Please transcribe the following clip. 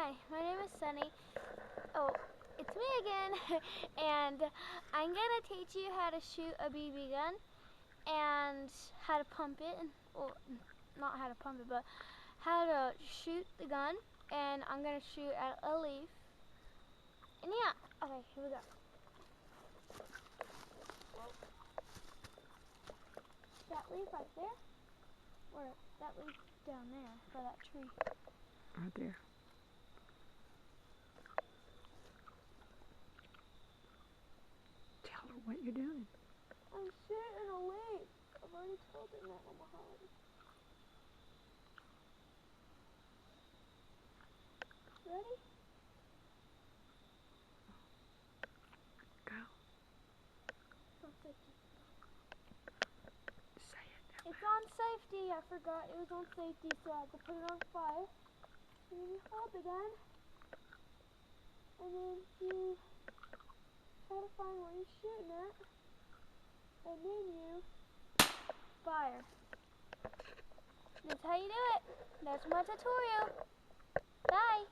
Hi, my name is Sunny. Oh, it's me again. And I'm gonna teach you how to shoot a BB gun and how to pump it. Well, not how to pump it, but how to shoot the gun. And I'm gonna shoot at a leaf. And yeah, okay, here we go. That leaf right there, or that leaf down there by that tree. Right there. Tell her what you're doing. I'm shooting a leaf. I've already told her that, Mama Holly. Ready? Go. It's on safety. Say it. It's on safety. I forgot it was on safety, so I had to put it on fire. And then you hold the gun. And then you try to find where you're shooting at. And then you fire. That's how you do it. That's my tutorial. Bye.